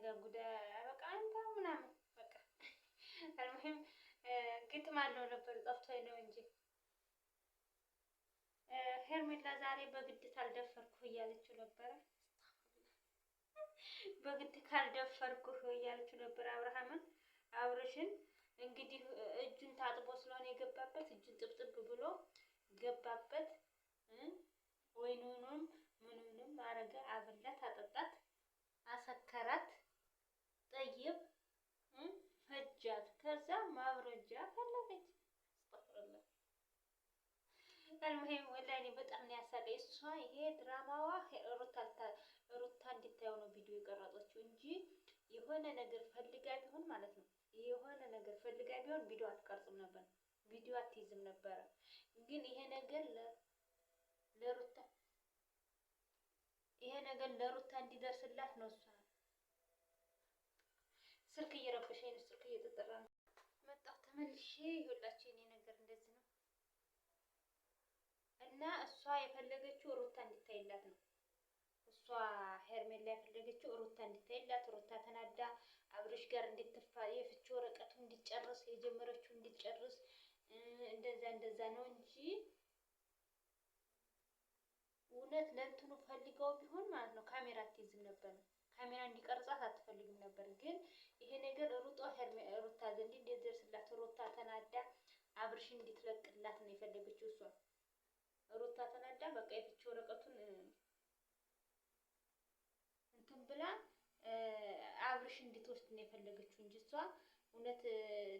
ጋር ጉዳይ በቃ አንተ ምናምን በቃ አልሙሂም ግጥም አለው ነበር ጠፍቶኝ ነው እንጂ ሄርሜላ ዛሬ በግድ ካልደፈርኩህ እያለችው ነበረ። በግድ ካልደፈርኩህ እያለችው ነበር አብርሽን። እንግዲህ እጁን ታጥቦ ስለሆነ የገባበት እጁን ጥብጥብ ብሎ ገባበት። ወይኑንም ምኑንም አረገ፣ አበላት፣ አጠጣት፣ አሰከራት፣ ጠይብ ፈጃት። ከዛ ማብረጃ ፈለገች። አልሙሂም ወላሂ በጣም ነው ያሳቀኝ። እሷ ይሄ ድራማዋ ሩታ እንድታየው ነው ቪዲዮ የቀረጸችው እንጂ የሆነ ነገር ፈልጋ ቢሆን ማለት ነው የሆነ ነገር ፈልጋ ቢሆን ቪዲዮ አትቀርጽም ነበር፣ ቪዲዮ አትይዝም ነበረ። ግን ይሄ ነገር ለሩታ እንዲደርስላት ነው። እሷ ስልክ እየረበሸኝ ነው፣ ስልክ እየተጠራ ነው። መጣሁ ተመልሼ። ይኸውላችሁ የኔ ነገር እንደዚህ ነው እና እሷ የፈለገችው ሩታ እንድታይላት ነው። እሷ ሄርሜላ የፈለገችው ሩታ እንድታይላት፣ ሩታ ተናዳ አብርሽ ጋር እንድትፋ የፍቺ ወረቀቱ እንዲጨርስ የጀመረችው እንዲጨርስ እንደዛ ነው እንጂ እውነት ለእንትኑ ፈልገው ቢሆን ማለት ነው ካሜራ አትይዝም ነበር። ካሜራ እንዲቀርጻት አትፈልግም ነበር። ግን ይሄ ነገር ሩታ ዘንድ እንዲደርስላት ሩታ ተናዳ አብርሽን እንድትለቅላት ነው የፈለገችው። እሷ ሩታ ተናዳ በቃ የፍቺ ወረቀቱን እንትን ብላ አብርሽ እንድትወስድ ነው የፈለገችው እንጂ እሷ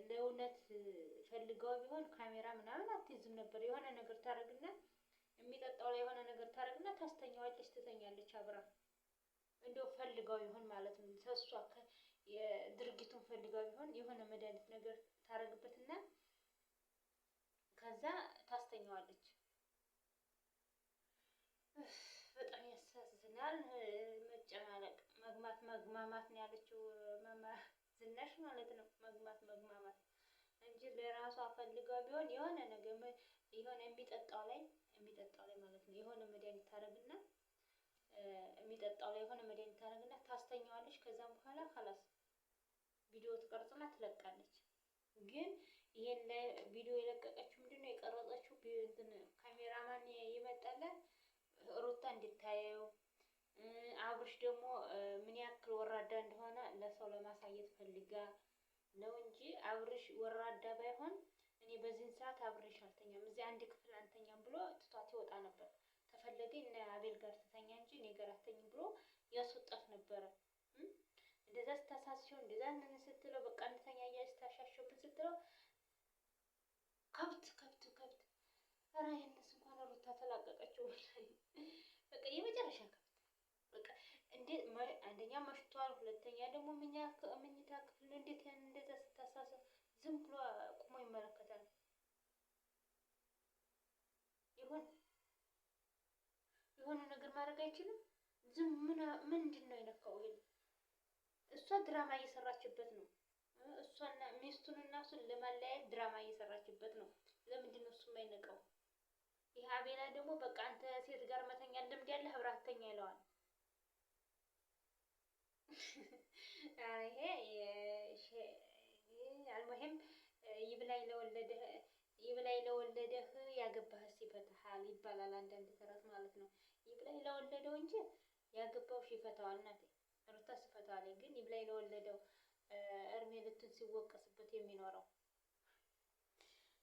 ለእውነት ፈልገው ቢሆን ካሜራ ምናምን አትይዝም ነበር። የሆነ ነገር ታረግና የሚጠጣው ላይ የሆነ ነገር ታረግና ታስተኛዋለች፣ ትተኛለች አብራ። እንደው ፈልገው ይሆን ማለት ነው። ተሷ የድርጊቱን ፈልገው ይሆን የሆነ መድኃኒት ነገር ታረግበትና ከዛ ታስተኛዋለች። በጣም ያሳዝናል። መጨማለቅ፣ መግማማት ነው ያለችው ዝናሽ ማለት ነው። መግማማት እንጂ ለራሷ ፈልገው ቢሆን የሆነ ነገር የሆነ የሚጠጣው ላይ ማለት ነው የሆነ መድኃኒት ታረግና የሚጠጣው ላይ የሆነ መድኃኒት ታረግና ታስተኛዋለች። ከዛም በኋላ خلاص ቪዲዮ ትቀርጽና ትለቃለች። ግን ይሄን ቪዲዮ የለቀቀችው ምንድነው የቀረጸችው ካሜራማን ይመጣላት ሩታ እንድታየው አብርሽ ደግሞ ምን ያክል ወራዳ እንደሆነ ለሰው ለማሳየት ፈልጋ ነው እንጂ አብርሽ ወራዳ ባይሆን እኔ በዚህን ሰዓት አብርሽ አልተኛም፣ እዚህ አንድ ክፍል አንተኛም ብሎ ትቷት ይወጣ ነበር። ተፈለገ እና አቤል ጋር ትተኛ እንጂ እኔ ጋር አትተኝም ብሎ ያስወጣት ነበረ። እንደዛ ስታሳስቸው እንደዛ ስትለው በቃ እንተኛ እያለች ስታሻሸብን ስትለው ከብት ኧረ ይሄንስ እንኳን ሩታ ተላቀቀችው። በቃ የመጨረሻ ከብት በቃ እንዴት አንደኛ መሽቷል፣ ሁለተኛ ደግሞ መኝታ ክፍል እንዴት ያን እንደዛ ስታሳሰብ ዝም ብሎ ቁሞ ይመለከታል። የሆነ ነገር ማድረግ አይችልም። ዝም ምንድን ነው የነካው? እሷ ድራማ እየሰራችበት ነው። እሷና ሚስቱንና እሱን ለማለያየት ድራማ እየሰራችበት ነው። ለምንድን ነው እሱ የማይነቃው? ይሄ አቤላ ደግሞ በቃ አንተ ሴት ጋር መተኛ ልምድ ያለህ አብረህ ተኛ ይለዋል። ይሄ አልሙሂም ይብላኝ ለወለደህ ያገባህስ ይፈታሃል ይባላል። አንዳንድ ተረት ማለት ነው። ይብላኝ ለወለደው እንጂ ያገባውሽ ይፈታዋል። እናቴ ሩታስ ይፈታዋል። ግን ይብላኝ ለወለደው እድሜ ልኩን ሲወቀስበት የሚኖረው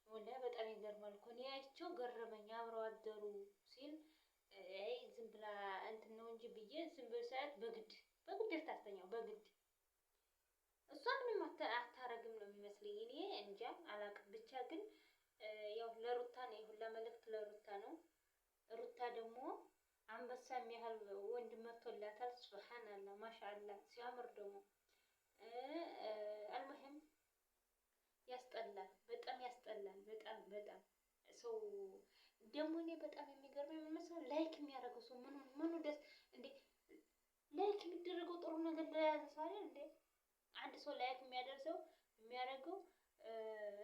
ወላሂ በጣም ይገርማል እኮ። እኔ አይቼው ገረመኝ። አብረው አደሩ ሲል ዝም ብላ እንትን ነው እንጂ ብዬ ዝም ብሎ ሳያት በግድ ታስተኛው በግድ። እሷ ምንም አታረግም ነው የሚመስለኝ። እኔ እንጃ አላውቅም። ብቻ ግን ያው ለሩታ ነው ሁላ መልእክት ለሩታ ነው። ሩታ ደግሞ አንበሳ የሚያህል ወንድ መጥቶላታል። ሱብሃንአላህ ማሻአላህ ሲያምር ደግሞ አልሙሂም ያስጠላል፣ በጣም ያስጠላል። በጣም ሰው ደግሞ እኔ በጣም የሚገርመኝ ምን መሰለህ ላይክ የሚያደርገው ሰው ምኑ ደስ እንዴ! ላይክ የሚደረገው ጥሩ ነገር ለያዘ ሰው አይደል እንዴ? አንድ ሰው ላይክ የሚያደርገው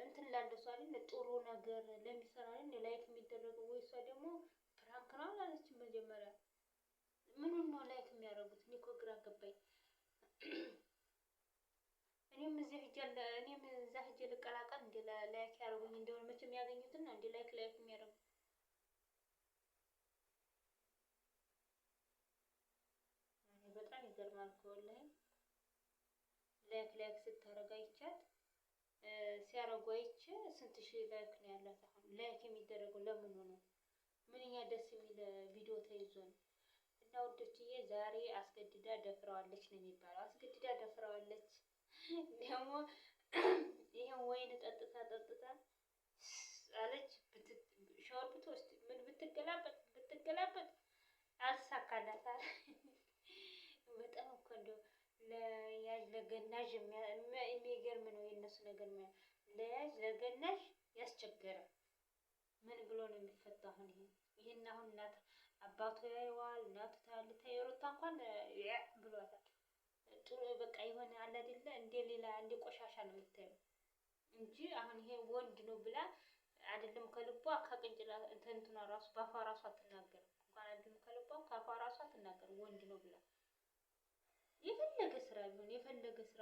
እንትን ላለው ሰው አይደል? ጥሩ ነገር ለሚሰራ አይደል ላይክ የሚደረገው? ወይ እሷ ደግሞ ፕራንክ ነው አላለችም መጀመሪያ። ምኑን ነው ላይክ የሚያደርጉት? እኔ እኮ ግራ ገባኝ። እኔም እዛ ሂጅ ልቀላቀል እንደ ላይክ ያደርጉኝ እንደሆነ መቼም የሚያገኙትን ነው እንደ ላይክ የሚያደርጉ። በጣም ይገርማል እኮ ወላሂ። ላይክ ስታረግ አይቻት ሲያረጉ አይቼ ስንት ሺህ ላይክ ነው ያላት። አሁን ላይክ የሚደረገው ለምን ነው? ምንኛ ደስ የሚል ቪዲዮ ተይዞ ነው። እና ውዶችዬ ዛሬ አስገድዳ ደፍረዋለች ነው የሚባለው። አስገድዳ ደፍረዋለች ደግሞ ይሄን ወይን ጠጥታ አለች። ሻወር ብትወስድ ምን ብትገላበጥ አልተሳካላት አለ። በጣም እኮ እንደው ለያዥ ለገናዥ የሚገርም ነው የእነሱ ነገር። ለያዥ ለገናዥ ያስቸገረ ምን ብሎ ነው የሚፈታው? አሁን ይሄን አሁን እናት አባቱ ያየዋል፣ እናቱ ታያለች። የሩታ እንኳን ብሏታል። ጥሩ በቃ የሆነ አለ አይደለ እንደ ሌላ እንደ ቆሻሻ ነው የምታየው እንጂ አሁን ይሄ ወንድ ነው ብላ አይደለም ከልቧ ከቅንጭላ እንትንቱና ራሱ ባፏ ራሱ አትናገርም። እንኳን አይደለም ከልቧ ካፏ ራሱ አትናገርም ወንድ ነው ብላ። የፈለገ ስራ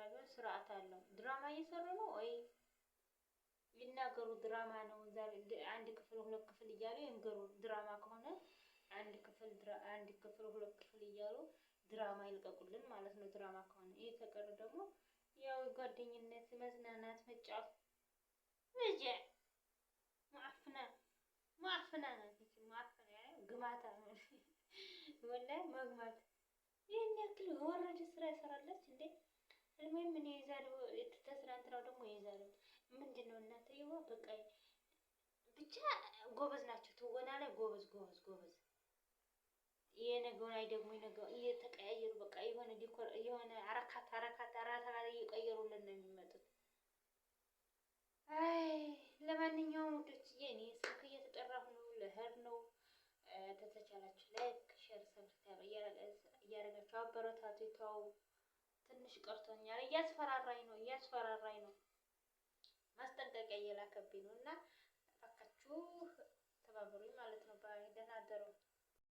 ቢሆን ስርዓት አለው። ድራማ እየሰሩ ነው ወይ ይናገሩ። ድራማ ነው አንድ ክፍል 2 ክፍል እያሉ ይንገሩ። ድራማ ከሆነ አንድ ክፍል 2 ክፍል እያሉ ድራማ ይልቀቁልን ማለት ነው። ድራማ ከሆነ ይሄ ተቀረ ደግሞ ያው ጓደኝነት፣ መዝናናት፣ መጫወት ወጀ ማፍና ግማታ ወላሂ መግማት ይሄን ያክል ወረደ ስራ ይሰራለች እንዴ? እልሜም ምን የዛሬው ትናንትናው ደግሞ የዛሬው ምንድነው እናትየዋ በቃ ብቻ ጎበዝ ናቸው። ትወና ላይ ጎበዝ። የነገውን አይደግሞ የነገው እየተቀያየሩ በቃ የሆነ ዲኮር የሆነ አረካት እየቀየሩልን ነው የሚመጡት። አይ ለማንኛውም ውዶችዬ እኔ ስልክ እየተጠራሁ ነው፣ ልሄድ ነው። ተተቻላችሁ ላይክ፣ ሼር፣ ሰብስክራይብ እያደረጋችሁ አበረታቱ። ተው ትንሽ ቀርቶኛል። እያስፈራራኝ ነው። ማስጠንቀቂያ እየላከብኝ ነው እና እባካችሁ ተባበሩኝ ማለት ነው። ባይ ደህና አደሩ።